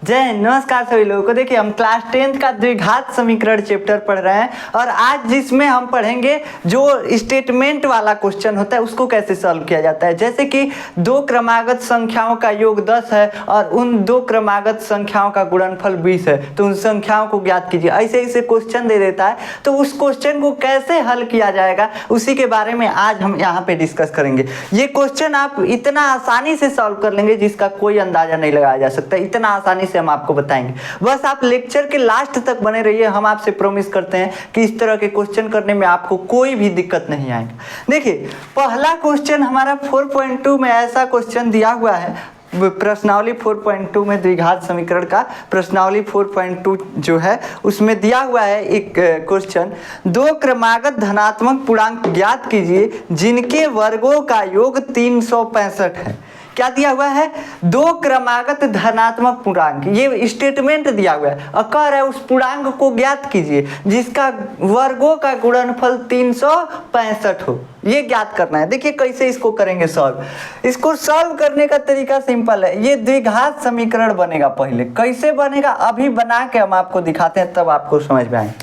जय हिंद। नमस्कार सभी लोगों को। देखिए हम क्लास 10th का द्विघात समीकरण चैप्टर पढ़ रहे हैं और आज जिसमें हम पढ़ेंगे जो स्टेटमेंट वाला क्वेश्चन होता है उसको कैसे सॉल्व किया जाता है। जैसे कि दो क्रमागत संख्याओं का योग 10 है और उन दो क्रमागत संख्याओं का गुणनफल 20 है, तो उन संख्याओं को ज्ञात कीजिए। ऐसे ऐसे क्वेश्चन दे देता है, तो उस क्वेश्चन को कैसे हल किया जाएगा उसी के बारे में आज हम यहाँ पे डिस्कस करेंगे। ये क्वेश्चन आप इतना आसानी से सॉल्व कर लेंगे जिसका कोई अंदाजा नहीं लगाया जा सकता। इतना आसानी से हम आपको बताएंगे, बस आप लेक्चर के लास्ट तक बने रहिए। हम आपसे प्रॉमिस करते हैं कि इस तरह के क्वेश्चन करने में आपको कोई भी दिक्कत नहीं आएगा। देखिए पहला क्वेश्चन हमारा 4.2 में ऐसा क्वेश्चन दिया हुआ है, प्रश्नावली 4.2 में द्विघात समीकरण का प्रश्नावली 4.2 जो है उसमें दिया हुआ है एक क्वेश्चन, दो क्रमागत धनात्मक पूर्णांक ज्ञात कीजिए जिनके वर्गों का योग 365 है। क्या दिया हुआ है? दो क्रमागत धनात्मक पूर्णांक, ये स्टेटमेंट दिया हुआ है और कह रहा है उस पूर्णांक को ज्ञात कीजिए जिसका वर्गों का गुणनफल 365 हो। ये ज्ञात करना है। देखिए कैसे इसको करेंगे सॉल्व। इसको सॉल्व करने का तरीका सिंपल है। ये द्विघात समीकरण बनेगा। पहले कैसे बनेगा अभी बना के हम आपको दिखाते हैं, तब आपको समझ में आएगा।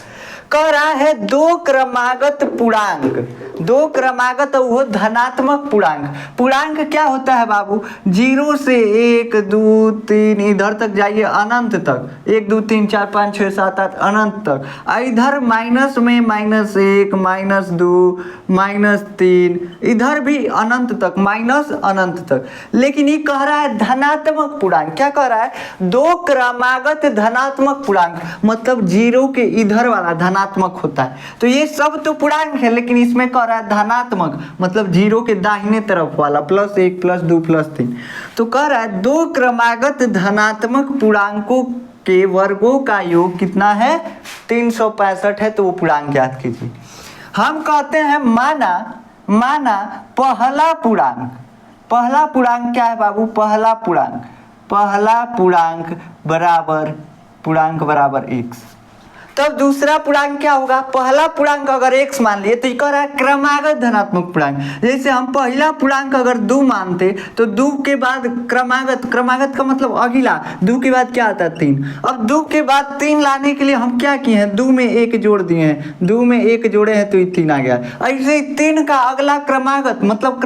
कह रहा है दो क्रमागत पूर्णांक, दो क्रमागत वो धनात्मक पूर्णांक। पूर्णांक क्या होता है बाबू? 0 से 1 2 3 इधर तक जाइए अनंत तक, 1 2 3 4 5 6 7 8 अनंत तक। इधर माइनस में -1 -2 -3, इधर भी अनंत तक, माइनस अनंत तक। लेकिन ये कह रहा है धनात्मक पूर्णांक। क्या कह रहा है? दो क्रमागत धनात्मक पूर्णांक, मतलब 0 के इधर वाला धनात्मक होता है। तो ये सब तो पूर्णांक है, लेकिन इसमें कह रहा है धनात्मक, मतलब 0 के दाहिने तरफ वाला, +1 +2 +3। तो कह रहा है दो क्रमागत धनात्मक पूर्णांकों के वर्गों का योग कितना है? 365 है। तो वो पूर्णांक ज्ञात कीजिए। हम कहते हैं माना पहला पूर्णांक क्या है बाबू? पहला पूर्णांक बराबर x। तब दूसरा पूर्णांक क्या होगा? पहला पूर्णांक अगर x मान लिए तो ये कह रहा है क्रमागत धनात्मक पूर्णांक। जैसे हम पहला पूर्णांक अगर 2 मानते तो 2 के बाद क्रमागत का मतलब अगला, 2 के बाद क्या आता है? 3। अब 2 के बाद 3 लाने के लिए हम क्या किए हैं? 2 में 1 जोड़ दिए हैं, 2 में 1 जोड़े हैं तो ये 3 आ गया। ऐसे ही 3 का अगला क्रमागत का मतलब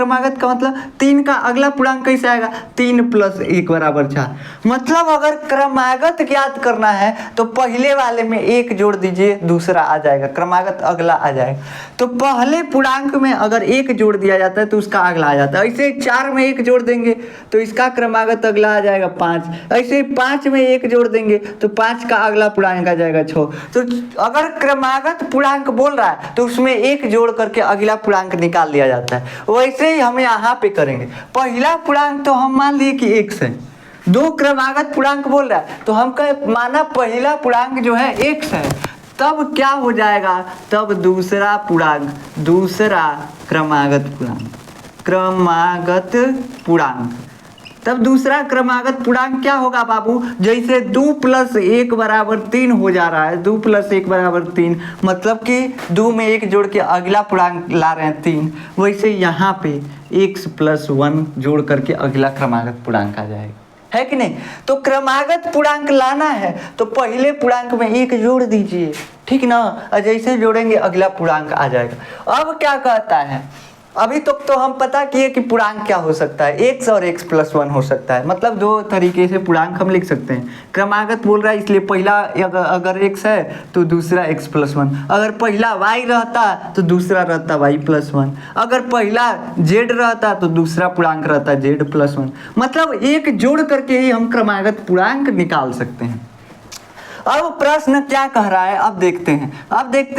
3 का अगला पूर्णांक कैसे आएगा? 3 + 1 = 4। मतलब अगर क्रमागत ज्ञात करना है तो पहले वाले में 1 जोड़ दीजिए, दूसरा आ जाएगा, क्रमागत अगला आ जाएगा। तो पहले पूर्णांक में अगर 1 जोड़ दिया जाता है तो उसका अगला आ जाता है। ऐसे 4 में 1 जोड़ देंगे तो इसका क्रमागत अगला आ जाएगा 5। ऐसे 5 में 1 जोड़ देंगे तो 5 का अगला पूर्णांक आ जाएगा 6। तो अगर क्रमागत पूर्णांक बोल रहा है तो उसमें 1 जोड़ करके अगला पूर्णांक निकाल लिया जाता है। वैसे ही हम यहाँ पे करेंगे। पहला पूर्णांक तो हम मान लिए कि x है, दो क्रमागत पूर्णांक बोल रहा है तो हम माना पहला पूर्णांक जो है x है। तब क्या हो जाएगा? तब दूसरा क्रमागत पूर्णांक तब दूसरा क्रमागत पूर्णांक क्या होगा बाबू? जैसे 2 + 1 = 3 हो जा रहा है, 2 + 1 = 3, मतलब कि 2 में 1 जोड़ के अगला पूर्णांक ला रहे हैं 3। वैसे यहाँ पे x + 1 जोड़ करके अगला क्रमागत पूर्णांक आ जाएगा, है कि नहीं? तो क्रमागत पूर्णांक लाना है तो पहले पूर्णांक में 1 जोड़ दीजिए, ठीक ना? जैसे जोड़ेंगे अगला पूर्णांक आ जाएगा। अब क्या कहता है? अभी तक तो हम पता किए कि पूर्णांक क्या हो सकता है, x और x + 1 हो सकता है। मतलब 2 तरीके से पूर्णांक हम लिख सकते हैं। क्रमागत बोल रहा है इसलिए पहला अगर x है तो दूसरा x + 1। अगर पहला y रहता तो दूसरा रहता y + 1। अगर पहला z रहता तो दूसरा पूर्णांक रहता z + 1। मतलब 1 जोड़ करके ही हम क्रमागत पूर्णांक निकाल सकते हैं। अब प्रश्न क्या कह रहा है अब देखते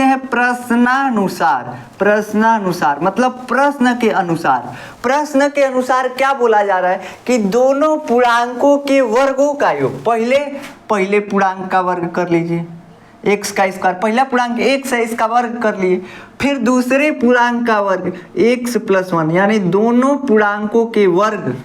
हैं। प्रश्नानुसार मतलब प्रश्न के अनुसार क्या बोला जा रहा है कि दोनों पूर्णांकों के वर्गों का योग। पहले पूर्णांक का वर्ग कर लीजिए, x का स्क्वायर। पहला पूर्णांक x है, इसका वर्ग कर लिए। फिर दूसरे पूर्णांक का वर्ग x + 1, यानी दोनों पूर्णांकों के वर्ग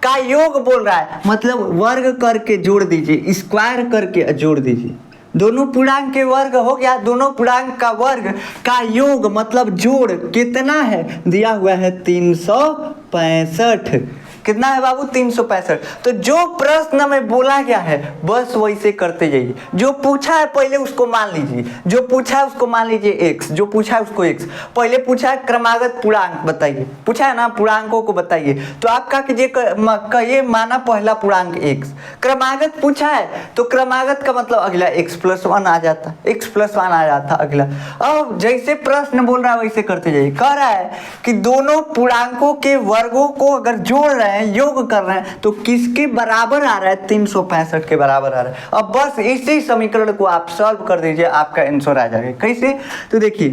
का योग बोल रहा है। मतलब वर्ग करके जोड़ दीजिए, स्क्वायर करके जोड़ दीजिए। दोनों पूर्णांक के वर्ग हो गया, दोनों पूर्णांक का वर्ग का योग मतलब जोड़ कितना है? दिया हुआ है 365। कितना है बाबू 365। तो जो प्रश्न में बोला गया है बस वैसे करते जाइए। जो पूछा है पहले उसको मान लीजिए, जो पूछा है उसको मान लीजिए x, जो पूछा है उसको x। पहले पूछा है क्रमागत पूर्णांक बताइए, पूछा है ना पूर्णांकों को बताइए, तो आप क्या कीजिए कहिए माना पहला पूर्णांक x। क्रमागत पूछा है तो क्रमागत का मतलब अगला x+1 आ जाता, x+1 आ जाता अगला। अब जैसे प्रश्न बोल रहा है वैसे करते जाइए। कह रहा है कि दोनों पूर्णांकों के वर्गों को अगर जोड़ रहे हैं, योग कर रहे हैं, तो किसके बराबर आ रहा है 365 के बराबर आ रहा है। अब बस इसी समीकरण को आप सॉल्व कर दीजिए, आपका आंसर आ जाएगा। कैसे? तो देखिए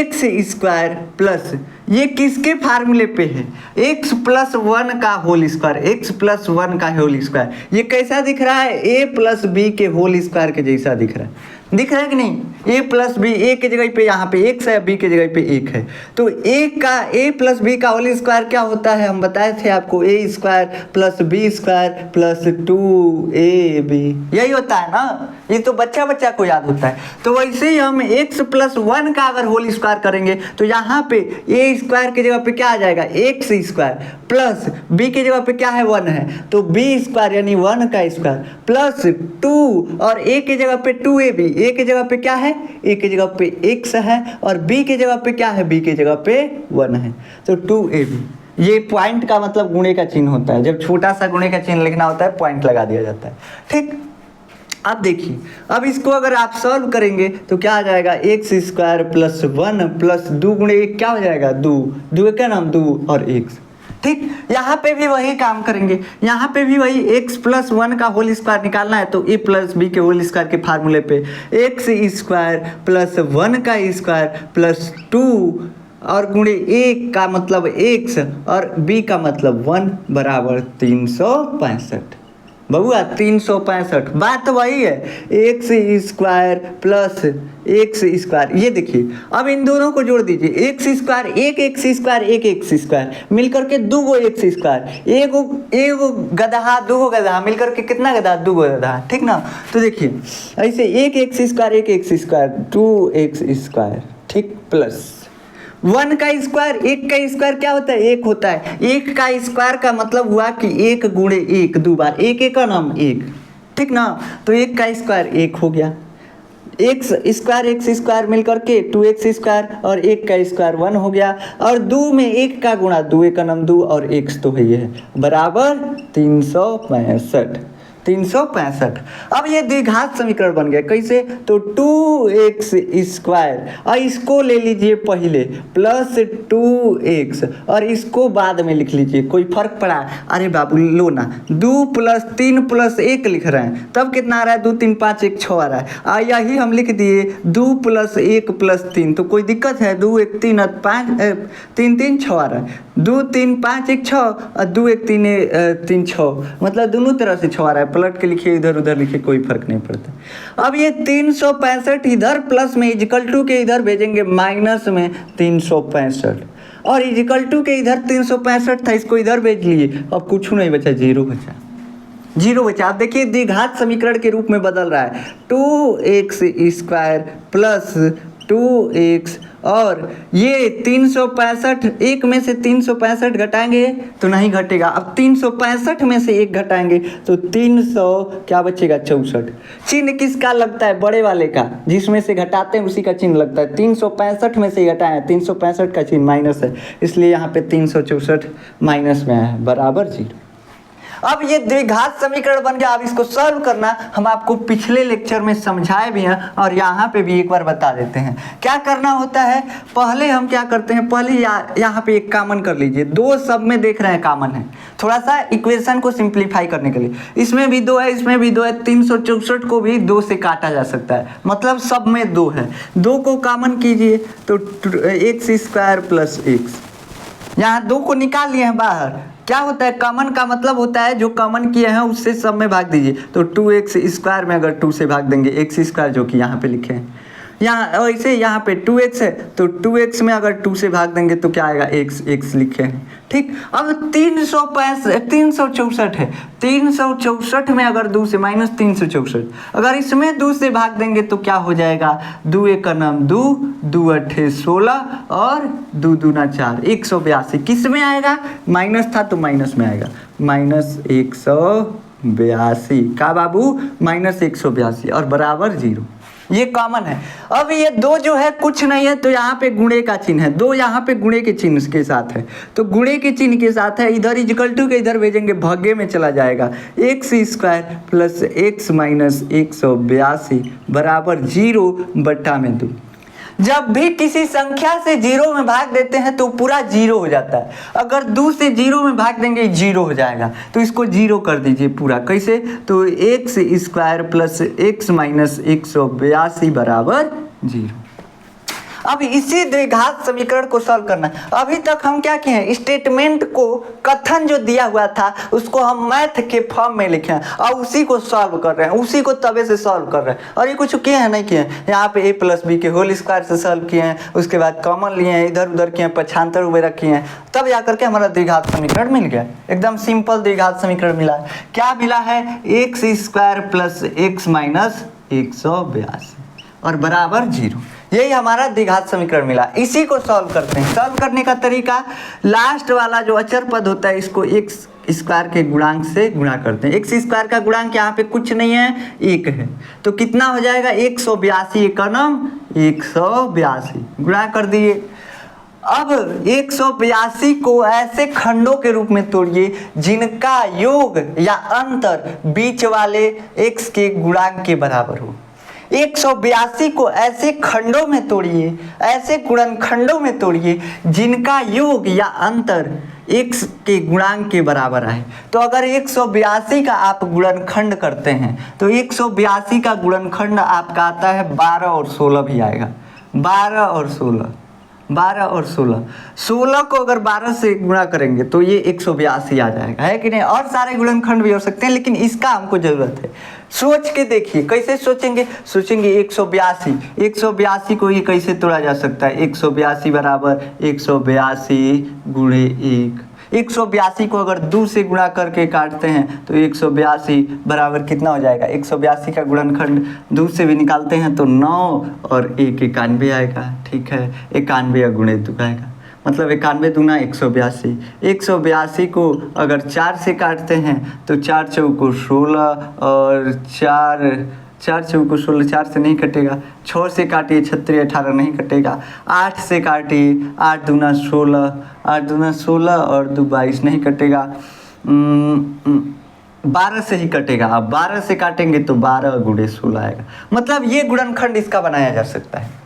x² प्लस ये किसके फार्मूले पे है, x+1 का होल स्क्वायर, x+1 का होल स्क्वायर। ये कैसा दिख रहा है, a+b के होल स्क्वायर के जैसा दिख रहा है, दिख रहा है कि नहीं। a+b, a के जगह पे यहाँ पे x है, b के जगह पे 1 है, तो a+b का होल स्क्वायर क्या होता है, हम बताए थे आपको, a² + b² + 2ab, यही होता है ना। ये तो बच्चा को याद होता है। तो वैसे ही हम x+1 का अगर होल स्क्वायर करेंगे तो यहाँ पे a² के जगह पे क्या आ जाएगा, x² प्लस b के जगह पे क्या है 1 है, तो b² यानी 1 का स्क्वायर प्लस 2 और a के जगह पे 2ab, a के जगह पे क्या है, a के जगह पे x है और b के जगह पे क्या है, b के जगह पे 1 है, तो 2ab। ये पॉइंट का मतलब गुणे का चिन्ह होता है, जब छोटा सा गुणे का चिन्ह लिखना होता है पॉइंट लगा दिया जाता है। ठीक, अब देखिए, अब इसको अगर आप सॉल्व करेंगे तो क्या आ जाएगा, x² + 1 + 2 गुणे 1 क्या हो जाएगा, 2 का नाम 2 और x। ठीक, यहाँ पे भी वही काम करेंगे, यहाँ पे भी वही x+1 का होल स्क्वायर निकालना है, तो a+b के होल स्क्वायर के फार्मूले पे x² + 1 का स्क्वायर प्लस 2 और गुणे 1 का मतलब x और b का मतलब 1 बराबर 365। बबुआ 365, बात वही है, x² प्लस x²। ये देखिए, अब इन दोनों को जोड़ दीजिए, x², एक x² मिलकर के 2 x², एगो गधा 2 गधा मिलकर के कितना गधा, 2 गधा। ठीक ना। तो देखिए ऐसे एक x², 2x², ठीक, प्लस 1 का स्क्वायर, 1 का स्क्वायर क्या होता है, 1 होता है। 1 का स्क्वायर का मतलब हुआ कि 1 गुणे 1, 2 बार 1 का नाम 1, ठीक ना। तो 1 का स्क्वायर 1 हो गया, x² मिलकर के 2x² और 1 का स्क्वायर 1 हो गया, और 2 में 1 का गुणा 2 का नाम 2 और x तो है, ये है बराबर 365। अब ये द्विघात समीकरण बन गया। कैसे, तो 2x² और इसको ले लीजिए पहले प्लस 2x और इसको बाद में लिख लीजिए, कोई फर्क पड़ा, अरे बाबू लो ना, 2 + 3 + 1 लिख रहे हैं, तब कितना आ रहा है, 2 3 5 1 6 आ रहा है। और यही हम लिख दिए 2 + 1 + 3, तो कोई दिक्कत है, 2 1 3 और 5 3 3 6 आ रहा है, 2 3 5 1 6 और 2 1 3 3 6, मतलब दोनों तरह से 6 आ रहा है। पलट के लिखिए, इधर उधर लिखिए, कोई फर्क नहीं पड़ता। अब ये 365 इधर प्लस में, इक्वल टू के इधर भेजेंगे माइनस में 365, और इक्वल टू के इधर 365 था, इसको इधर भेज लिए, अब कुछ नहीं बचा, 0 बचा। आप देखिए द्विघात समीकरण के रूप में बदल रहा है, 2x² प्लस 2x, और ये 365, 1 में से 365 घटाएंगे तो नहीं घटेगा, अब 365 में से 1 घटाएंगे तो 300 क्या बचेगा, 64। चिन्ह किसका लगता है, बड़े वाले का, जिसमें से घटाते हैं उसी का चिन्ह लगता है। 365 में से घटाए, 365 का चिन्ह माइनस है, इसलिए यहाँ पे 364 माइनस में आया है, बराबर 0। अब ये द्विघात समीकरण बन गया। अब इसको सॉल्व करना हम आपको पिछले लेक्चर में समझाए भी हैं और यहाँ पे भी एक बार बता देते हैं। क्या करना होता है, पहले हम क्या करते हैं, पहले यहाँ पे एक कॉमन कर लीजिए, 2 सब में देख रहे हैं कॉमन है, थोड़ा सा इक्वेशन को सिंप्लीफाई करने के लिए, इसमें भी 2 है, इसमें भी 2 है, 364 को भी 2 से काटा जा सकता है, मतलब सब में 2 है, 2 को कॉमन कीजिए तो x² प्लस x, यहाँ 2 को निकाल लिए हैं बाहर। क्या होता है, कॉमन का मतलब होता है जो कॉमन किए हैं उससे सब में भाग दीजिए, तो 2x² में अगर 2 से भाग देंगे, x² जो कि यहाँ पे लिखे हैं, यहाँ वैसे यहाँ पे 2x है तो 2x में अगर 2 से भाग देंगे तो क्या आएगा, x लिखे हैं। ठीक, अब 364 है, 364 में अगर 2 से -364, अगर इसमें 2 से भाग देंगे तो क्या हो जाएगा, 2 एक का नाम 2, 2 अट्ठे 16 और 2 दूना 4, 182। किस में आएगा, माइनस था तो माइनस में आएगा, -182 का बाबू, -182 और बराबर 0। ये कॉमन है। अब ये 2 जो है कुछ नहीं है तो यहाँ पे गुणे का चिन्ह है, 2 यहाँ पे गुणे के चिन्ह के साथ है, तो गुणे के चिन्ह के साथ है, इधर इक्वल टू के इधर भेजेंगे भग्गे में चला जाएगा, x² प्लस x माइनस 182 बराबर 0/2। जब भी किसी संख्या से 0 में भाग देते हैं तो पूरा 0 हो जाता है, अगर 2 से 0 में भाग देंगे 0 हो जाएगा, तो इसको 0 कर दीजिए पूरा। कैसे, तो x² प्लस x माइनस 182 बराबर 0। अब इसी द्विघात समीकरण को सॉल्व करना है। अभी तक हम क्या किए हैं, स्टेटमेंट को, कथन जो दिया हुआ था उसको हम मैथ के फॉर्म में लिखे हैं और उसी को सॉल्व कर रहे हैं, उसी को तबे से सॉल्व कर रहे हैं। और ये कुछ किए हैं नहीं किए हैं, यहाँ पे a प्लस बी के होल स्क्वायर से सॉल्व किए हैं, उसके बाद कॉमन लिए हैं, इधर उधर किए हैं, पक्षांतर वगैरह किए हैं, तब जाकर के हमारा द्विघात समीकरण मिल गया। एकदम सिंपल द्विघात समीकरण मिला। क्या मिला है, x² प्लस x माइनस 182 और बराबर 0। यही हमारा द्विघात समीकरण मिला। इसी को सॉल्व करते हैं। सॉल्व करने का तरीका, लास्ट वाला जो अचर पद होता है इसको x² के गुणांक से गुणा करते हैं। x² का गुणांक यहाँ पे कुछ नहीं है, 1 है, तो कितना हो जाएगा, 182, एक का नाम 182 गुणा कर दिए। अब 182 को ऐसे खंडों के रूप में तोड़िए जिनका योग या अंतर बीच वाले x के गुणांक के बराबर हो। 182 को ऐसे खंडों में तोड़िए, ऐसे गुणनखंडों में तोड़िए जिनका योग या अंतर x के गुणांक के बराबर आए। तो अगर 182 का आप गुणनखंड करते हैं तो 182 का गुणनखंड आपका आता है 12 और 16 भी आएगा, 12 और 16, 12 और 16, 16 को अगर 12 से गुणा करेंगे तो ये 182 आ जाएगा, है कि नहीं। और सारे गुणनखंड भी हो सकते हैं लेकिन इसका हमको जरूरत है। सोच के देखिए, कैसे सोचेंगे, 182 को ये कैसे तोड़ा जा सकता है, 182 बराबर 182 गुणे 1। 182 को अगर 2 से गुणा करके काटते हैं तो 182 बराबर कितना हो जाएगा, 182 का गुणनखंड 2 से भी निकालते हैं तो 9 और 1 91 आएगा। ठीक है, 91 गुणे 2 आएगा, मतलब 91 दूना 182। 182 को अगर 4 से काटते हैं तो 4 चौको 16 और 4 चौको 16, 4 से नहीं कटेगा, 6 से काटिए 36 18 नहीं कटेगा, 8 से काटिए 8 दूना 16, 8 दूना 16 और 2 22 नहीं कटेगा, 12 से ही कटेगा। अब 12 से काटेंगे तो 12 गुणे 16 आएगा, मतलब ये गुणनखंड इसका बनाया जा सकता है।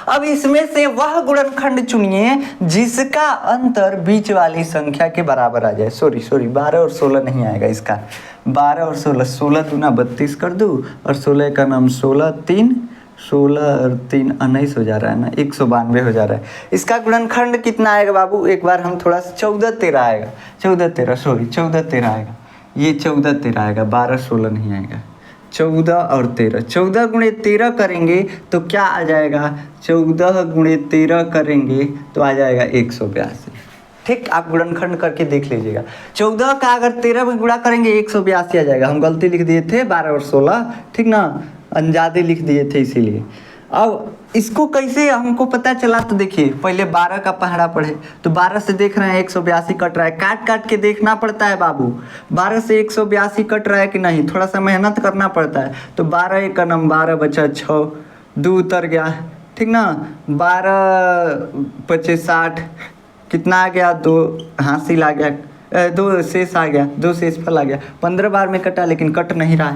अब इसमें से वह गुणनखंड चुनिए जिसका अंतर बीच वाली संख्या के बराबर आ जाए। सॉरी 12 और 16 नहीं आएगा इसका, 12 और 16, 16 दूना 32 कर दूँ और 16 का नाम 16 3, 16 और 3 19 हो जा रहा है ना, 192 हो जा रहा है। इसका गुणनखंड कितना आएगा बाबू, एक बार हम थोड़ा सा 14 13 आएगा, 14 13 आएगा, ये 14 13 आएगा, 12 16 नहीं आएगा, 14 और 13, 14 गुणे 13 करेंगे तो क्या आ जाएगा, 14 गुणे 13 करेंगे तो आ जाएगा 182। ठीक, आप गुणनखंड करके देख लीजिएगा। 14 का अगर 13 में गुणा करेंगे 182 आ जाएगा। हम गलती लिख दिए थे 12 और 16, ठीक ना, अंजादे लिख दिए थे इसीलिए। अब इसको कैसे हमको पता चला, तो देखिए पहले 12 का पहाड़ा पढ़े तो 12 से देख रहे हैं 182 कट रहा है, काट काट के देखना पड़ता है बाबू, 12 से 182 कट रहा है कि नहीं, थोड़ा सा मेहनत करना पड़ता है। तो 12 एक का नाम 12 बचा 6, 2 उतर गया, ठीक ना, 12 25 60, कितना आ गया, 2 हासिल आ गया, 2 शेष आ गया, 2 शेषफल आ गया। 15 बार में कटा लेकिन कट नहीं रहा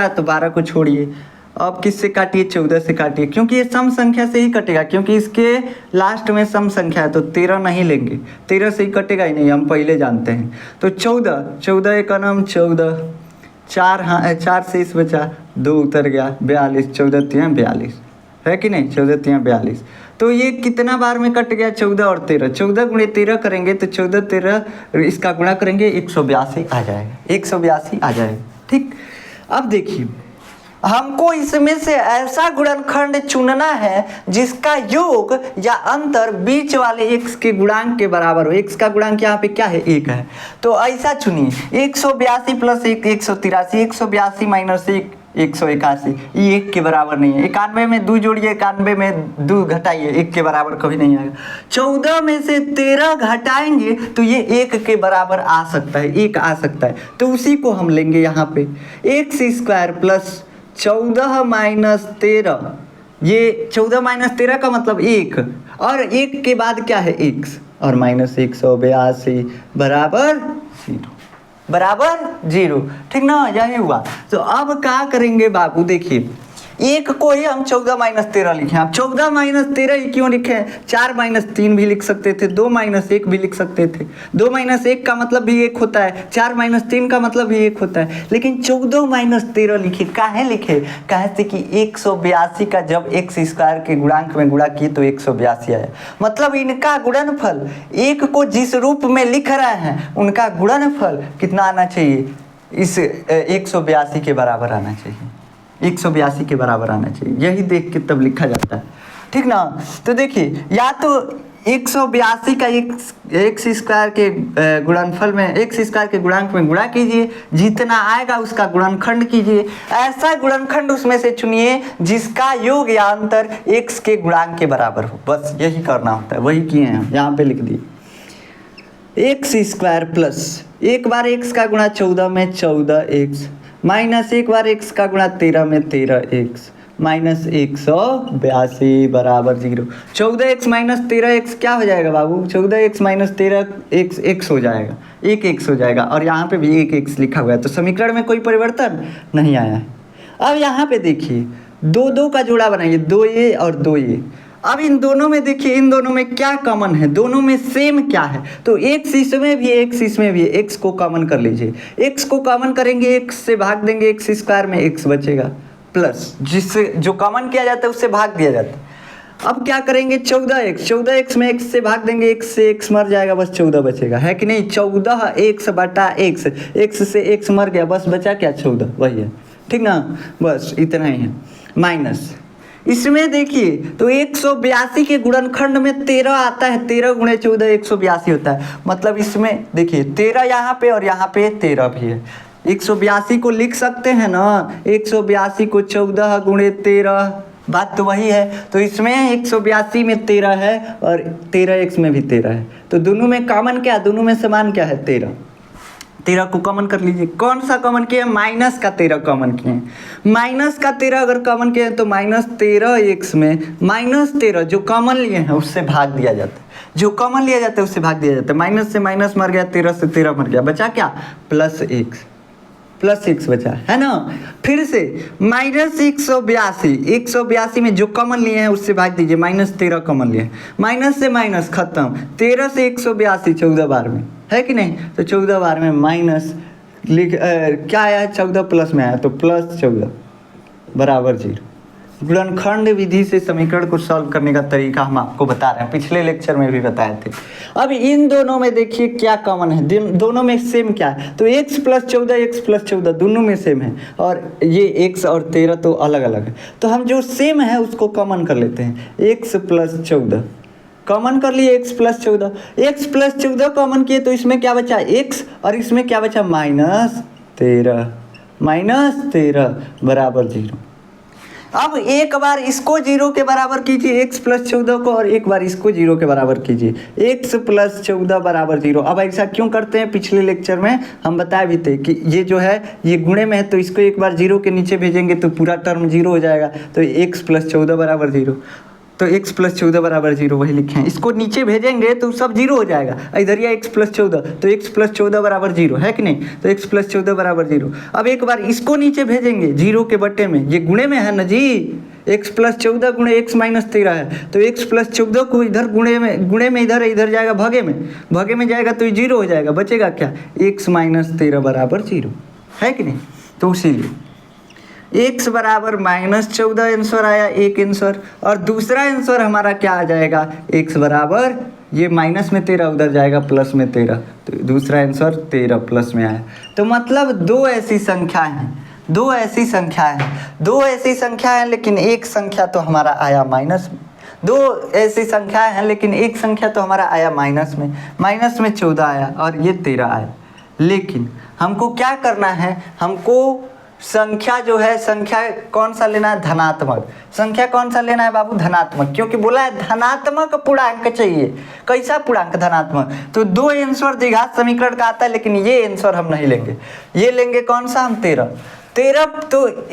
है, तो 12 को छोड़िए। अब किससे काटिए, 14 से काटिए, क्योंकि ये सम संख्या से ही कटेगा, क्योंकि इसके लास्ट में सम संख्या है तो 13 नहीं लेंगे, 13 से ही कटेगा ही नहीं, हम पहले जानते हैं। तो 14 एक का नाम 14, 4 शेष बचा, 2 उतर गया, 42, 14 3 42, है कि नहीं, 14 3 42। तो ये कितना बार में कट गया, 14 और 13, 14 गुणे 13 करेंगे तो 14 13 इसका गुणा करेंगे 182 आ जाएगा, 182 आ जाएगा। ठीक, अब देखिए, हमको इसमें से ऐसा गुणनखंड चुनना है जिसका योग या अंतर बीच वाले x के गुणांक के बराबर हो। x का गुणांक यहाँ पे क्या है, 1 है। तो ऐसा चुनिए 182 प्लस 1 183, 182 माइनस 1 181, ये 1 के बराबर नहीं है। 91 में 2 जोड़िए, 91 में 2 घटाइए, 1 के बराबर कभी नहीं आएगा। 14 में से 13 घटाएंगे तो ये 1 के बराबर आ सकता है, 1 आ सकता है। तो उसी को हम लेंगे यहाँ पे एक्स स्क्वायर प्लस 14 माइनस 13, ये 14 माइनस 13 का मतलब 1, और 1 के बाद क्या है x, और माइनस 182 बराबर 0, ठीक ना, यही हुआ। तो अब क्या करेंगे बाबू, देखिए एक को ही हम 14 माइनस 13 लिखे। आप 14 माइनस 13 ही क्यों लिखे? 4 माइनस 3 भी लिख सकते थे, 2 माइनस 1 भी लिख सकते थे। 2 माइनस 1 का मतलब भी 1 होता है, 4 माइनस 3 का मतलब भी 1 होता है, लेकिन 14 माइनस 13 लिखे। काहे लिखे? कहे थे कि 182 का जब एक्स स्क्वायर के गुणांक में गुणा किए तो 182 आया। मतलब इनका गुणनफल, एक को जिस रूप में लिख रहे हैं उनका गुणनफल कितना आना चाहिए, इस 182 के बराबर आना चाहिए, 182 के बराबर आना चाहिए। यही देख के तब लिखा जाता है, ठीक ना। तो देखिए या तो 182 का एक्स स्क्वायर के गुणनफल में, एक्स स्क्वायर के गुणांक में गुणा कीजिए, जितना आएगा उसका गुणनखंड कीजिए। ऐसा गुणनखंड उसमें से चुनिए जिसका योग या अंतर एक्स के गुणांक के बराबर हो। बस यही करना होता है, वही किए हैं हम, यहाँ पे लिख दिए। एक्स स्क्वायर प्लस एक बार एक्स का गुणा 14 में 14x, माइनस एक बार x का गुणा 13 में 13x, माइनस 182 बराबर 0। 14x माइनस 13x क्या हो जाएगा बाबू? 14x माइनस 13x x हो जाएगा, 1x हो जाएगा, और यहाँ पे भी 1x लिखा हुआ है। तो समीकरण में कोई परिवर्तन नहीं आया है। अब यहाँ पे देखिए 2 का जोड़ा बनाइए, 2a और 2a। अब इन दोनों में देखिए, इन दोनों में क्या कॉमन है, दोनों में सेम क्या है? तो x इसमें भी x इसमें भी, x को कॉमन कर लीजिए। x को कॉमन करेंगे, x से भाग देंगे, x स्क्वायर में x बचेगा, प्लस जिससे जो कॉमन किया जाता है उससे भाग दिया जाता है। अब क्या करेंगे, 14x में x से भाग देंगे, x से x मर जाएगा, बस 14 बचेगा, है कि नहीं। 14x बटा x, x से x मर गया, बस बचा क्या, 14, वही है, ठीक ना। बस इतना ही है। माइनस इसमें देखिए तो 182 के गुणनखंड में 13 आता है, 13 गुणे 14 182 होता है। मतलब इसमें देखिए 13 यहाँ पे और यहाँ पे 13 भी है। 182 को लिख सकते हैं ना, 182 को 14 गुणे 13, बात तो वही है। तो इसमें 182 में 13 है और 13x में भी 13 है, तो दोनों में कॉमन क्या, दोनों में समान क्या है, 13। 13 को कॉमन कर लीजिए। कौन सा कॉमन किए? माइनस का 13 कॉमन किए। माइनस का 13 अगर कॉमन किए तो माइनस 13x में माइनस 13 जो कॉमन लिए हैं उससे भाग दिया जाता है, जो कॉमन लिया जाता है उससे भाग दिया जाता है। माइनस से माइनस मर गया, 13 से 13 मर गया, बचा क्या, प्लस x बचा, है ना। फिर से माइनस 182 में जो कॉमन लिए हैं उससे भाग दीजिए, माइनस 13 कॉमन लिए, माइनस से माइनस खत्म, 13 से 182 14 बार में, है कि नहीं। तो 14 बार में माइनस क्या आया, 14 प्लस में आया, तो प्लस 14 बराबर 0। गुणनखंड विधि से समीकरण को सॉल्व करने का तरीका हम आपको बता रहे हैं, पिछले लेक्चर में भी बताए थे। अब इन दोनों में देखिए क्या कॉमन है, दोनों में सेम क्या है, तो x प्लस 14 दोनों में सेम है, और ये x और 13 तो अलग अलग है। तो हम जो सेम है उसको कॉमन कर लेते हैं, x प्लस 14 कॉमन कर लिए, x प्लस 14 कॉमन किए तो इसमें क्या बचा, x, और इसमें क्या बचा, माइनस 13 बराबर 0। अब एक बार इसको 0 के बराबर कीजिए, x प्लस 14 को, और एक बार इसको 0 के बराबर कीजिए, x प्लस 14 बराबर 0। अब ऐसा क्यों करते हैं, पिछले लेक्चर में हम बताए भी थे कि ये जो है ये गुणे में है, तो इसको एक बार 0 के नीचे भेजेंगे तो पूरा टर्म 0 हो जाएगा। तो x प्लस 14 बराबर 0, तो x प्लस 14 बराबर 0 वही लिखे हैं। इसको नीचे भेजेंगे तो सब 0 हो जाएगा, इधर या x प्लस 14, तो x प्लस 14 बराबर 0, है कि नहीं। तो x प्लस 14 बराबर 0। अब एक बार इसको नीचे भेजेंगे 0 के बट्टे में, ये गुणे में है ना जी, x प्लस 14 गुणे x माइनस 13 है, तो x प्लस 14 को इधर गुणे में इधर जाएगा भागे में जाएगा, तो ये 0 हो जाएगा, बचेगा क्या, x माइनस 13 बराबर 0, है कि नहीं। तो इसीलिए x बराबर माइनस 14 आंसर आया, एक आंसर, और दूसरा आंसर हमारा क्या आ जाएगा, x बराबर, ये माइनस में 13 उधर जाएगा प्लस में 13, तो दूसरा आंसर 13 प्लस में आया। तो मतलब दो ऐसी संख्याएं हैं दो ऐसी संख्या है लेकिन एक संख्या तो हमारा आया माइनस में। दो ऐसी संख्याएं हैं लेकिन एक संख्या तो हमारा आया माइनस में 14 आया और ये 13 आया। लेकिन हमको क्या करना है, हमको संख्या जो है, संख्या कौन सा लेना है, धनात्मक संख्या कौन सा लेना है बाबू, धनात्मक, क्योंकि बोला है धनात्मक पूर्णांक चाहिए। कैसा पूर्णांक, धनात्मक। तो दो आंसर द्विघात समीकरण का आता है लेकिन ये आंसर हम नहीं लेंगे, ये लेंगे कौन सा हम 13। तो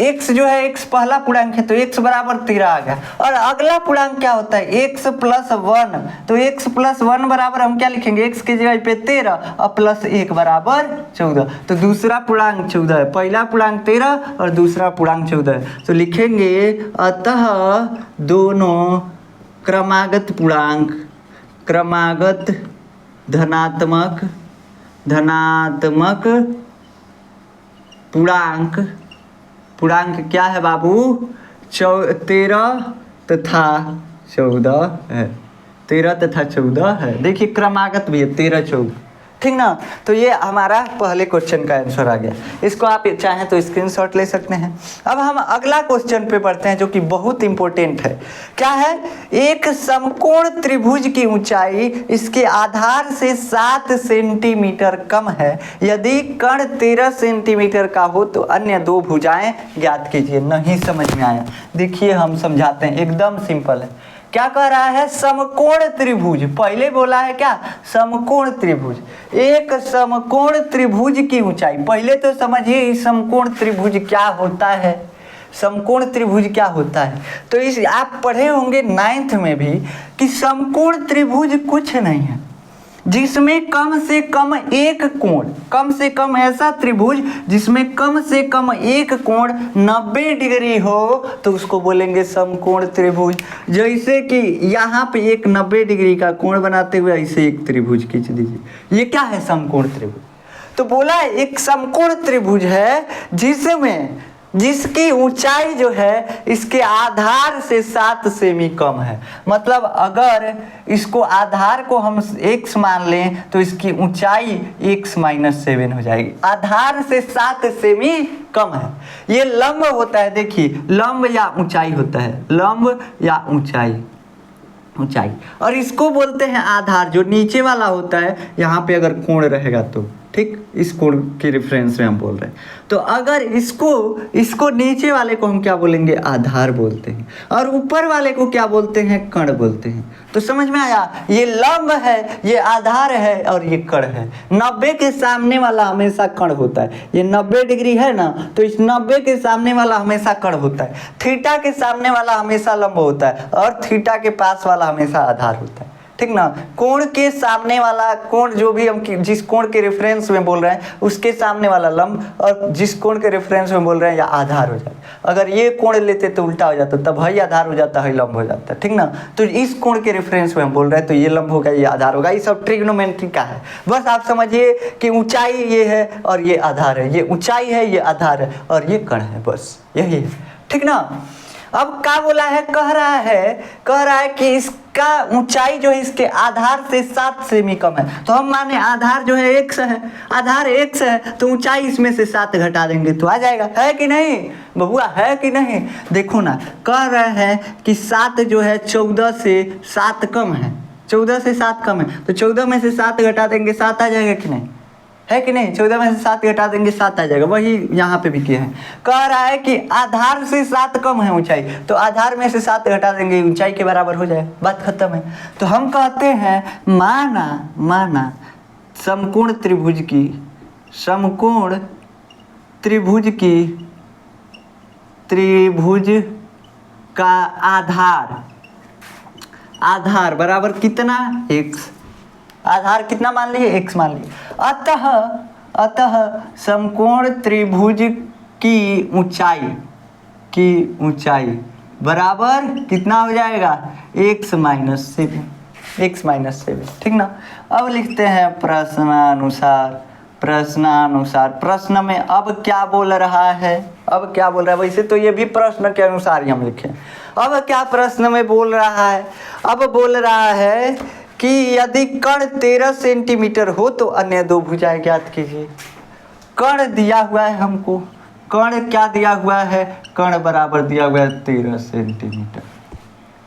x जो है, x पहला पूर्णांक है तो x बराबर 13 आ गया। और अगला पूर्णांक क्या होता है, x प्लस 1। तो x प्लस 1 बराबर हम क्या लिखेंगे, x की जगह पे 13 और प्लस 1 बराबर 14। तो दूसरा पूर्णांक 14 है, पहला पूर्णांक 13 और दूसरा पूर्णांक 14 है। तो लिखेंगे अतः दोनों क्रमागत पूर्णांक, क्रमागत धनात्मक पूर्णांक क्या है बाबू, 13 तथा 14 है, 13 तथा 14 है। देखिए क्रमागत भी है 13 14, ठीक ना। तो ये हमारा पहले क्वेश्चन का आंसर आ गया। इसको आप चाहें तो स्क्रीनशॉट ले सकते हैं। अब हम अगला क्वेश्चन पे बढ़ते हैं जो कि बहुत इंपॉर्टेंट है। क्या है, एक समकोण त्रिभुज की ऊंचाई इसके आधार से 7 सेंटीमीटर कम है। यदि कर्ण 13 सेंटीमीटर का हो तो अन्य दो भुजाएं ज्ञात कीजिए। नहीं समझ में आया, देखिए हम समझाते हैं, एकदम सिंपल है। क्या कह रहा है, समकोण त्रिभुज। पहले बोला है क्या, समकोण त्रिभुज। एक समकोण त्रिभुज की ऊंचाई, पहले तो समझिए इस समकोण त्रिभुज क्या होता है। समकोण त्रिभुज क्या होता है, तो इस आप पढ़े होंगे 9th में भी कि समकोण त्रिभुज कुछ नहीं है जिसमें कम से कम एक कोण, कम से कम ऐसा त्रिभुज जिसमें कम से कम एक कोण 90 डिग्री हो तो उसको बोलेंगे समकोण त्रिभुज। जैसे कि यहाँ पे एक 90 डिग्री का कोण बनाते हुए ऐसे एक त्रिभुज खींच दीजिए, ये क्या है, समकोण त्रिभुज। तो बोला एक समकोण त्रिभुज है जिसकी ऊंचाई जो है इसके आधार से 7 सेमी कम है। मतलब अगर इसको आधार को हम x मान लें तो इसकी ऊंचाई x - 7 हो जाएगी। आधार से 7 सेमी कम है। ये लंब होता है, देखिए लंब या ऊंचाई होता है, लंब या ऊंचाई। और इसको बोलते हैं आधार, जो नीचे वाला होता है। यहाँ पे अगर कोण रहेगा तो ठीक, इस कोण के रेफरेंस में हम बोल रहे हैं। तो अगर इसको नीचे वाले को हम क्या बोलेंगे, आधार बोलते हैं, और ऊपर वाले को क्या बोलते हैं, कर्ण बोलते हैं। तो समझ में आया, ये लंब है, ये आधार है और ये कर्ण है। 90 के सामने वाला हमेशा कर्ण होता है। ये 90 डिग्री है ना, तो इस 90 के सामने वाला हमेशा कर्ण होता है। थीटा के सामने वाला हमेशा लंब होता है और थीटा के पास वाला हमेशा आधार होता है, ठीक ना। कोण के सामने वाला कोण, जो भी हम जिस कोण के रेफरेंस में बोल रहे हैं उसके सामने वाला लंब, और जिस कोण के रेफरेंस में बोल रहे हैं या आधार हो जाता। अगर ये कोण लेते तो उल्टा हो जाता, तब है आधार हो जाता है, लंब हो जाता है, ठीक ना। तो इस कोण के रेफरेंस में हम बोल रहे हैं तो ये लंब होगा, ये आधार होगा। ये सब ट्रिग्नोमेट्री का है। बस आप समझिए कि ऊंचाई ये है और ये आधार है, ये ऊंचाई है, ये आधार है और ये कर्ण है, बस यही है, ठीक ना। अब क्या बोला है, कह रहा है कि इसका ऊंचाई जो है इसके आधार से 7 सेमी कम है। तो हम माने आधार जो है x है, आधार x है, तो ऊंचाई इसमें से 7 घटा देंगे तो आ जाएगा, है कि नहीं बबुआ, है कि नहीं। देखो ना, कह रहे हैं कि 7 जो है 14 से 7 कम है, 14 से 7 कम है, तो 14 में से 7 घटा देंगे 7 आ जाएगा कि नहीं, है कि नहीं। 14 में से 7 घटा देंगे 7 आ जाएगा। वही यहाँ पे भी किए हैं। कह रहा है कि आधार से 7 कम है ऊंचाई, तो आधार में से 7 घटा देंगे, ऊंचाई के बराबर हो जाए, बात खत्म है। तो हम कहते हैं माना समकोण त्रिभुज का आधार बराबर कितना, x। आधार कितना मान लिए, x मान लिए। अतः समकोण त्रिभुज की ऊंचाई बराबर कितना हो जाएगा, x - 7, ठीक ना। अब लिखते हैं प्रश्नानुसार। प्रश्न में अब क्या बोल रहा है, वैसे तो ये भी प्रश्न के अनुसार ही हम लिखे। अब क्या प्रश्न में बोल रहा है, अब बोल रहा है कि यदि कर्ण 13 सेंटीमीटर हो तो अन्य दो भुजाएं ज्ञात कीजिए। कर्ण दिया हुआ है हमको, कर्ण क्या दिया हुआ है, कर्ण बराबर दिया हुआ है 13 सेंटीमीटर,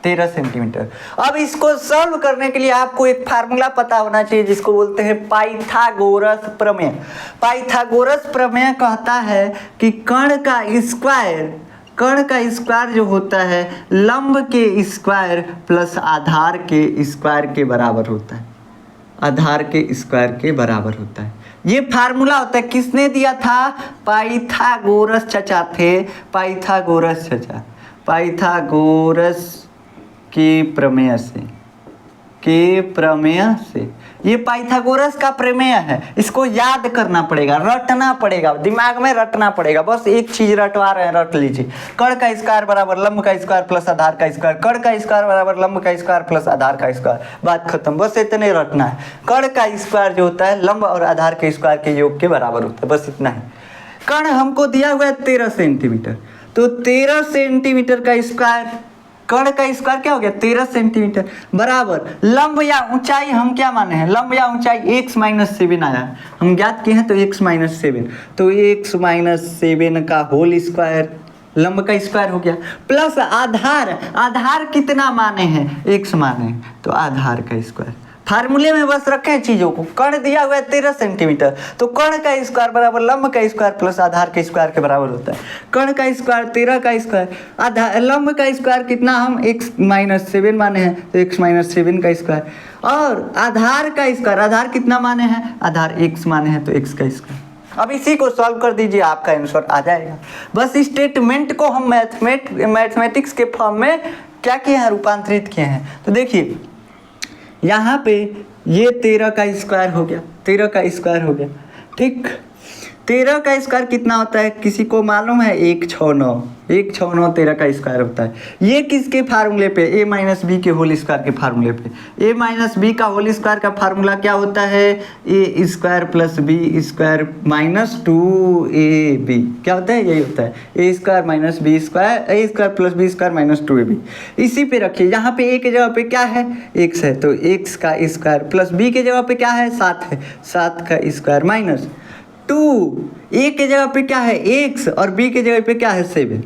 13 सेंटीमीटर। अब इसको सॉल्व करने के लिए आपको एक फार्मूला पता होना चाहिए जिसको बोलते हैं पाइथागोरस प्रमेय। पाइथागोरस प्रमेय कहता है कि कर्ण का स्क्वायर जो होता है लंब के स्क्वायर प्लस आधार के स्क्वायर के बराबर होता है, आधार के स्क्वायर के बराबर होता है। ये फार्मूला होता है, किसने दिया था, पाइथागोरस चचा थे, पाइथागोरस चचा, पाइथागोरस के प्रमेय से, ये पाइथागोरस का प्रमेय है। इसको याद करना पड़ेगा, रटना पड़ेगा, दिमाग में रटना पड़ेगा। बस एक चीज रटवा रहे हैं, रट लीजिए। कर्ण का स्क्वायर बराबर लंब का स्क्वायर प्लस आधार का स्क्वायर, कर्ण का स्क्वायर बराबर लंब का स्क्वायर प्लस आधार का स्क्वायर, बात खत्म। बस इतने रटना है। कर्ण का स्क्वायर जो होता है लंब और आधार के स्क्वायर के योग के बराबर होता है, बस इतना है। कर्ण हमको दिया हुआ है 13 सेंटीमीटर, तो 13 सेंटीमीटर का स्क्वायर, कर्ण का स्क्वायर क्या हो गया 13 सेंटीमीटर बराबर लंब या ऊंचाई हम क्या माने हैं, लंब या ऊंचाई x माइनस 7 आया है, हम ज्ञात किए हैं, तो x माइनस 7, तो x माइनस 7 का होल स्क्वायर, लंब का स्क्वायर हो गया, प्लस आधार कितना माने हैं, x माने हैं, तो आधार का स्क्वायर। फार्मूले में बस रखें चीजों को। कर्ण दिया हुआ है 13 सेंटीमीटर, तो कर्ण का स्क्वायर बराबर लंब का स्क्वायर प्लस आधार के स्क्वायर के बराबर होता है। कर्ण का स्क्वायर 13 का स्क्वायर, आधार लंब का स्क्वायर कितना हम x माइनस 7 माने हैं, तो x माइनस 7 का स्क्वायर, और आधार का स्क्वायर, आधार कितना माने हैं, आधार x माने हैं, तो x का स्क्वायर। अब इसी को सॉल्व कर दीजिए, आपका आंसर आ जाएगा। बस स्टेटमेंट को हम मैथमेटिक्स के फॉर्म में क्या किए हैं, रूपांतरित किए हैं। तो देखिए यहाँ पे ये 13 का स्क्वायर हो गया, 13 का स्क्वायर हो गया, ठीक। 13 का स्क्वायर कितना होता है, किसी को मालूम है, 169, 169 13 का स्क्वायर होता है। ये किसके फार्मूले पे, a माइनस बी के होल स्क्वायर के फार्मूले पे। a माइनस बी का होल स्क्वायर का फार्मूला क्या होता है, a square plus B square minus 2ab, क्या होता है, यही होता है, a square minus B square, a square plus B square minus 2ab। इसी पे रखिए, यहाँ पे a के जगह पे क्या है, x है, तो x का स्क्वायर प्लस b के जगह पे क्या है, 7 है, 7 का स्क्वायर माइनस 2, a के जगह पे क्या है x और b के जगह पे क्या है 7,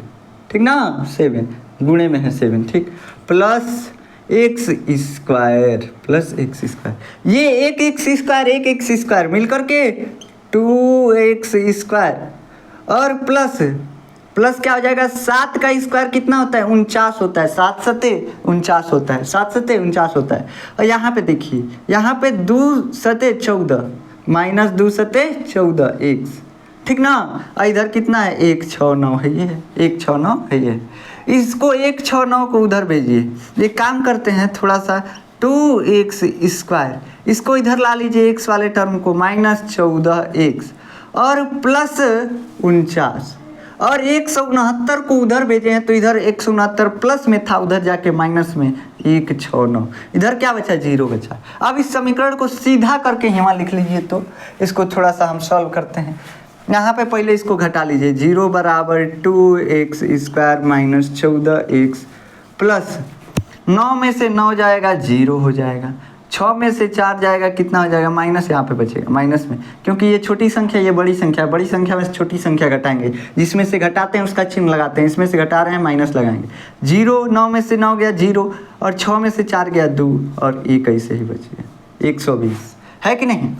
ठीक ना, 7 गुणे में है 7, ठीक, plus x square plus x square, ये एक x स्क्वायर मिल करके 2x स्क्वायर, और प्लस क्या हो जाएगा, 7 का स्क्वायर कितना होता है, 49 होता है, 7 सते 49 होता है, 7 सते 49 होता है। और यहाँ पे देखिए, यहाँ पे 2 सते 14 माइनस 2 सते 14 x, ठीक ना। इधर कितना है, 169 है, ये 169 है, ये इसको 169 को उधर भेजिए। एक काम करते हैं, थोड़ा सा 2x स्क्वायर, इसको इधर ला लीजिए, x वाले टर्म को, माइनस 14x और प्लस 49, और 169 को उधर भेजे हैं, तो इधर 169 प्लस में था, उधर जाके माइनस में 169, इधर क्या बचा, 0 बचा। अब इस समीकरण को सीधा करके यहाँ लिख लीजिए, तो इसको थोड़ा सा हम सॉल्व करते हैं। यहाँ पे पहले इसको घटा लीजिए, 0 बराबर 2x square minus 14x plus 9 में से 9 जाएगा 0 हो जाएगा, 6 में से 4 जाएगा कितना हो जाएगा, माइनस, यहाँ पे बचेगा माइनस में, क्योंकि ये छोटी संख्या ये बड़ी संख्या है, बड़ी संख्या में से छोटी संख्या घटाएंगे, जिसमें से घटाते हैं उसका चिन्ह लगाते हैं, इसमें से घटा रहे हैं माइनस लगाएंगे। 0, 9 में से 9 गया 0, और 6 में से 4 गया 2, और 1 ऐसे ही बच गया, 120 है कि नहीं।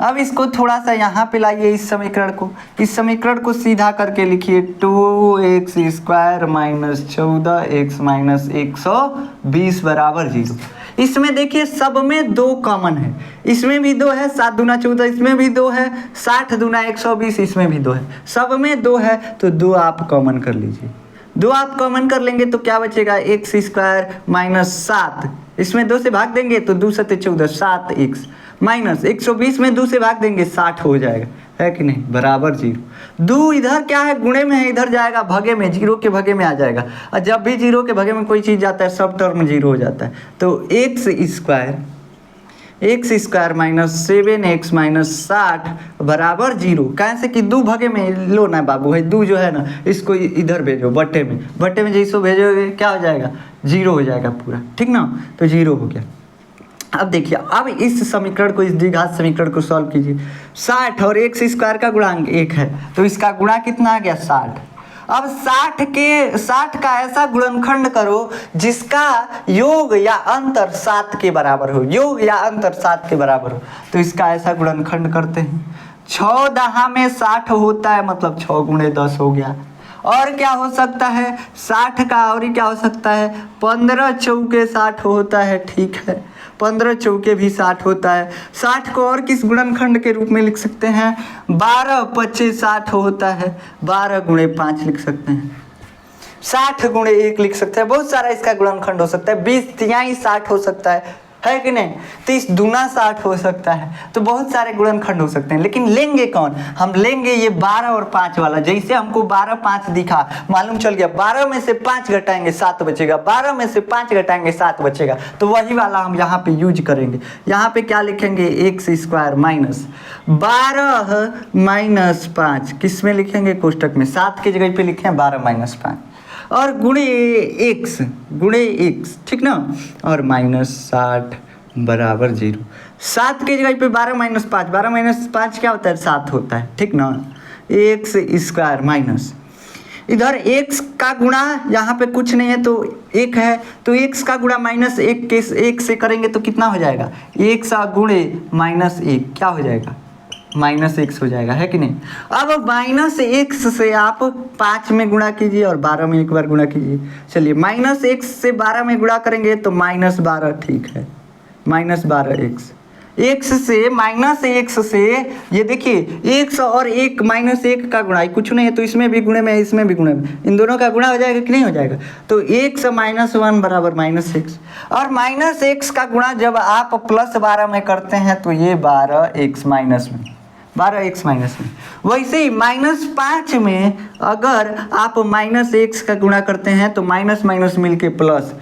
अब इसको थोड़ा सा यहाँ पे लाइए, इस समीकरण को सीधा करके लिखिए, 2x square minus 14x minus 120 बराबर 0। इसमें देखिए सब में 2 कॉमन है, इसमें भी 2 है, 7 दूना 14, इसमें भी 2 है, 60 दूना 120, इसमें भी 2 है, सब में 2 है, तो 2 आप कॉमन कर लीजिए। 2 आप कॉमन कर लेंगे तो क्या बचेगा, x स्क्वायर माइनस 7, इसमें 2 से भाग देंगे तो 2 सते 14, 7x माइनस 120 में 2 से भाग देंगे 60 हो जाएगा, है कि नहीं, बराबर 0। 2 इधर क्या है, गुणे में है, इधर जाएगा भगे में, 0 के भगे में आ जाएगा, और जब भी 0 के भगे में कोई चीज़ जाता है सब टर्म 0 हो जाता है, तो x square minus 7x minus 60 बराबर 0। कैसे कि 2 भगे में लो ना बाबू, है 2 जो है ना, इसको इधर भेजो बट्टे में जैसो भेजोगे क्या हो जाएगा, 0 हो जाएगा पूरा, ठीक ना, तो 0 हो गया। अब देखिए, अब इस समीकरण को, इस द्विघात समीकरण को सॉल्व कीजिए। 60 और x स्क्वायर का गुणांक 1 है, तो इसका गुणा कितना आ गया 60। अब 60 का ऐसा गुणनखंड करो जिसका योग या अंतर 7 के बराबर हो, योग या अंतर 7 के बराबर हो। तो इसका ऐसा गुणनखंड करते हैं। 6 दहा में 60 होता है, मतलब 6 गुणे 10 हो गया। और क्या हो सकता है 60 का, और क्या हो सकता है 15 चौके 60 होता है, ठीक है 15 चौके भी 60 होता है। 60 को और किस गुणनखंड के रूप में लिख सकते हैं, 12 25 60 होता है, 12 गुणे 5 लिख सकते हैं, 60 गुणे 1 लिख सकते हैं। बहुत सारा इसका गुणनखंड हो सकता है, 20 तिहाई 60 हो सकता है कि नहीं, 30 दूना 60 हो सकता है। तो बहुत सारे गुणनखंड हो सकते हैं, लेकिन लेंगे कौन, हम लेंगे ये 12 और 5 वाला। जैसे हमको 12 5 दिखा, मालूम चल गया 12 में से 5 घटाएंगे 7 बचेगा, 12 में से 5 घटाएंगे 7 बचेगा, तो वही वाला हम यहाँ पे यूज करेंगे। यहाँ पे क्या लिखेंगे, x स्क्वायर माइनस 12 माइनस 5, किस में लिखेंगे, कोष्टक में। 7 की जगह पे लिखें 12 माइनस 5 और गुणे x, ठीक ना, और माइनस 60 बराबर 0। 7 की जगह पे 12 माइनस 5, 12 माइनस 5 क्या होता है 7 होता है, ठीक ना। x स्क्वायर माइनस, इधर x का गुणा यहाँ पे कुछ नहीं है तो 1 है, तो x का गुणा माइनस 1 से करेंगे तो कितना हो जाएगा, 1 गुणे माइनस 1 क्या हो जाएगा, माइनस x हो जाएगा, है कि नहीं। अब माइनस x से आप 5 में गुणा कीजिए और 12 में एक बार गुणा कीजिए। चलिए माइनस x से 12 में गुणा करेंगे तो माइनस 12, ठीक है, माइनस 12x। x से माइनस x से, ये देखिए x और 1 माइनस 1 का गुणा कुछ नहीं है, तो इसमें भी गुणे में, इसमें भी गुणे में, इन दोनों का गुणा हो जाएगा कि नहीं हो जाएगा। तो x माइनस 1 बराबर माइनस x, और माइनस x का गुणा जब आप प्लस 12 में करते हैं तो ये 12x माइनस में, 12x माइनस में। वैसे ही माइनस 5 में अगर आप माइनस x का गुणा करते हैं तो माइनस माइनस मिलके प्लस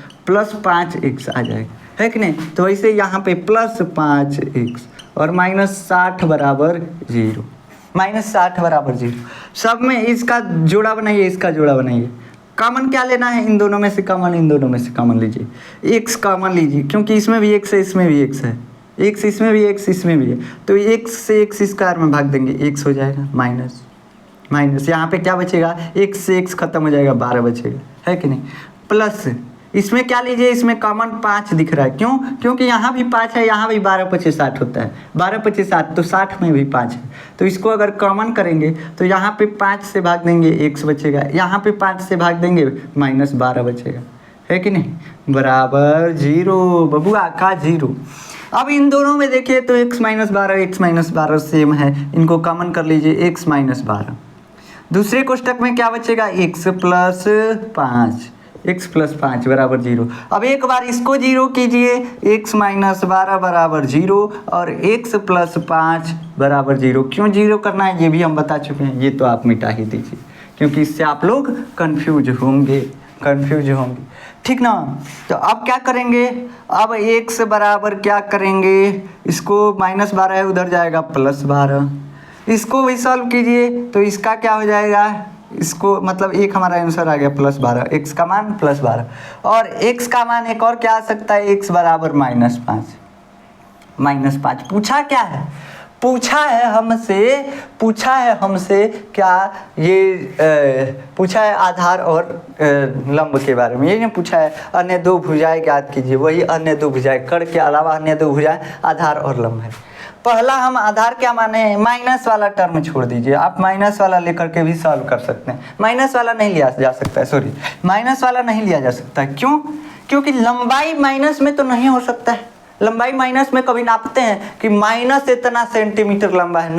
5x आ जाएगा, है कि नहीं। तो वैसे यहाँ पे प्लस 5x और माइनस 60 बराबर 0, माइनस 60 बराबर 0। सब में इसका जोड़ा बनाइए, इसका जोड़ा बनाइए। कॉमन क्या लेना है, इन दोनों में से कॉमन, इन दोनों में से कॉमन लीजिए, x कॉमन लीजिए, क्योंकि इसमें भी x है, इसमें भी x है, x इसमें भी x इसमें भी है, तो x से x स्क्वायर में भाग देंगे, x हो जाएगा माइनस माइनस, यहाँ पे क्या बचेगा, x से x खत्म हो जाएगा, 12 बचेगा, है कि नहीं। प्लस इसमें क्या लीजिए, इसमें कॉमन 5 दिख रहा है, क्यों, क्योंकि यहाँ भी 5 है, यहाँ भी 12 25 60 होता है, 12 25 60, तो 60 में भी 5 है, तो इसको अगर कॉमन करेंगे तो यहाँ पे 5 से भाग देंगे x बचेगा, यहाँ पे 5 से भाग देंगे माइनस 12 बचेगा, है कि नहीं, बराबर 0, बबुआ का 0। अब इन दोनों में देखिए तो x माइनस 12 सेम है, इनको कॉमन कर लीजिए, x माइनस 12। दूसरे कोष्टक में क्या बचेगा, x प्लस 5 बराबर 0। अब एक बार इसको 0 कीजिए, x माइनस 12 बराबर 0 और x प्लस 5 बराबर 0। क्यों 0 करना है ये भी हम बता चुके हैं, ये तो आप मिटा ही दीजिए, क्योंकि इससे आप लोग कंफ्यूज होंगे, ठीक ना। तो अब क्या करेंगे, अब x बराबर क्या करेंगे, इसको माइनस 12 है, उधर जाएगा प्लस 12, इसको भी सॉल्व कीजिए तो इसका क्या हो जाएगा, इसको मतलब एक हमारा आंसर आ गया प्लस 12, x का मान प्लस 12, और x का मान एक और क्या आ सकता है, x बराबर माइनस 5। पूछा क्या है, पूछा है हमसे क्या ये पूछा है आधार और लंब के बारे में, ये नहीं पूछा है अन्य दो भुजाएं ज्ञात कीजिए, वही अन्य दो भुजाएं, कर्ण के अलावा अन्य दो भुजाएं आधार और लंब है। पहला हम आधार क्या माने हैं, माइनस वाला टर्म छोड़ दीजिए, आप माइनस वाला लेकर के भी सॉल्व कर सकते हैं, माइनस वाला नहीं लिया जा सकता है, सॉरी माइनस वाला नहीं लिया जा सकता है, क्यों, क्योंकि लंबाई माइनस में तो नहीं हो सकता है, लंबाई माइनस में कभी नापते हैं कि माइनस इतना सेंटीमीटर लंबा है,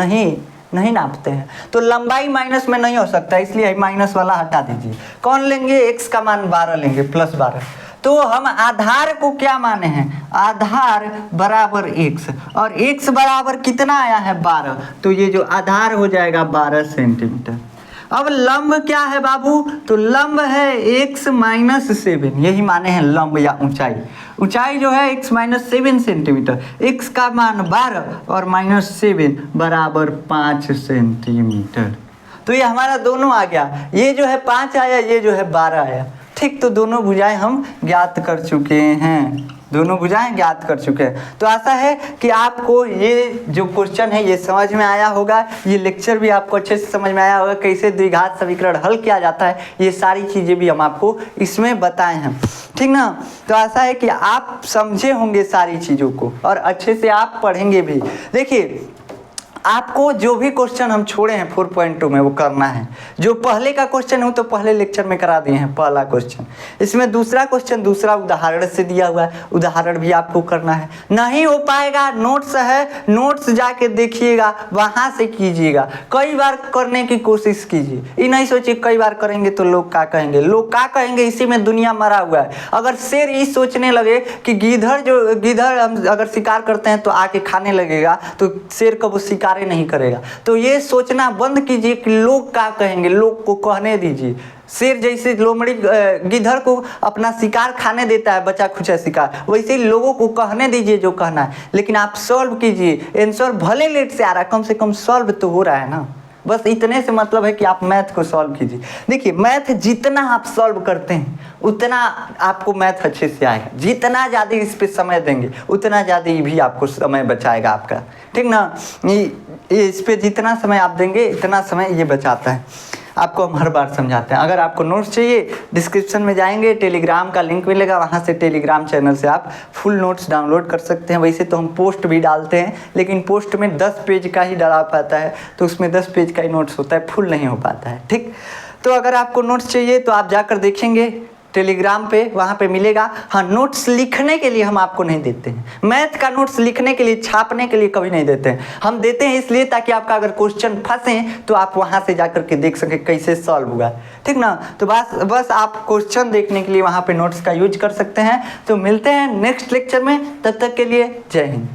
नहीं नापते हैं, तो लंबाई माइनस में नहीं हो सकता, इसलिए माइनस वाला हटा दीजिए। कौन लेंगे, x का मान 12 लेंगे, प्लस 12। तो हम आधार को क्या माने हैं, आधार बराबर x, और x बराबर कितना आया है 12, तो ये जो आधार हो जाएगा 12 सेंटीमीटर। अब लंब क्या है बाबू, तो लंब है x माइनस 7, यही माने हैं लंब या ऊंचाई जो है x माइनस 7 सेंटीमीटर, x का मान 12 और माइनस 7 बराबर 5 सेंटीमीटर। तो ये हमारा दोनों आ गया, ये जो है 5 आया, ये जो है 12 आया, ठीक। तो दोनों भुजाएं हम ज्ञात कर चुके हैं। दोनों भुजाएं ज्ञात कर चुके हैं। तो आशा है कि आपको ये जो क्वेश्चन है ये समझ में आया होगा, ये लेक्चर भी आपको अच्छे से समझ में आया होगा, कैसे द्विघात समीकरण हल किया जाता है, ये सारी चीज़ें भी हम आपको इसमें बताए हैं, ठीक ना। तो आशा है कि आप समझे होंगे सारी चीज़ों को और अच्छे से आप पढ़ेंगे भी। देखिए आपको जो भी क्वेश्चन हम छोड़े हैं 4.2 में वो करना है। जो पहले का क्वेश्चन हो तो पहले लेक्चर में करा दिए हैं पहला क्वेश्चन, इसमें दूसरा क्वेश्चन दूसरा उदाहरण से दिया हुआ है, उदाहरण भी आपको करना है। नहीं हो पाएगा नोट्स है, नोट्स जाके देखिएगा, वहाँ से कीजिएगा, कई बार करने की कोशिश कीजिए। ये नहीं सोचिए कई बार करेंगे तो लोग क्या कहेंगे, लोग क्या कहेंगे इसी में दुनिया मरा हुआ है। अगर शेर ये सोचने लगे कि गिद्धर हम अगर शिकार करते हैं तो आके खाने लगेगा, तो शेर कब शिकार नहीं करेगा। तो ये सोचना बंद कीजिए कि लोग क्या कहेंगे, लोग को कहने दीजिए। शेर जैसे लोमड़ी गिद्धर को अपना शिकार खाने देता है, बचा खुचा शिकार, वैसे ही लोगों को कहने दीजिए जो कहना है, लेकिन आप सॉल्व कीजिए। आंसर भले लेट से आ रहा है, कम से कम सॉल्व तो हो रहा है ना। बस इतने से मतलब है कि आप मैथ को सॉल्व कीजिए। देखिए मैथ जितना आप सॉल्व करते हैं उतना आपको मैथ अच्छे से आएगा, जितना ज़्यादा इस पे समय देंगे उतना ज़्यादा भी आपको समय बचाएगा आपका, ठीक ना। ये इस पे जितना समय आप देंगे इतना समय ये बचाता है। आपको हम हर बार समझाते हैं। अगर आपको नोट्स चाहिए डिस्क्रिप्शन में जाएंगे, टेलीग्राम का लिंक मिलेगा, वहाँ से टेलीग्राम चैनल से आप फुल नोट्स डाउनलोड कर सकते हैं। वैसे तो हम पोस्ट भी डालते हैं, लेकिन पोस्ट में 10 पेज का ही डला पाता है, तो उसमें 10 पेज का ही नोट्स होता है, फुल नहीं हो पाता है, ठीक। तो अगर आपको नोट्स चाहिए तो आप जाकर देखेंगे टेलीग्राम पे, वहाँ पे मिलेगा। हाँ, नोट्स लिखने के लिए हम आपको नहीं देते हैं, मैथ का नोट्स लिखने के लिए, छापने के लिए कभी नहीं देते हैं। हम देते हैं इसलिए ताकि आपका अगर क्वेश्चन फंसे तो आप वहाँ से जाकर के देख सकें कैसे सॉल्व हुआ, ठीक ना। तो बस आप क्वेश्चन देखने के लिए वहाँ पे नोट्स का यूज कर सकते हैं। तो मिलते हैं नेक्स्ट लेक्चर में, तब तक के लिए जय हिंद।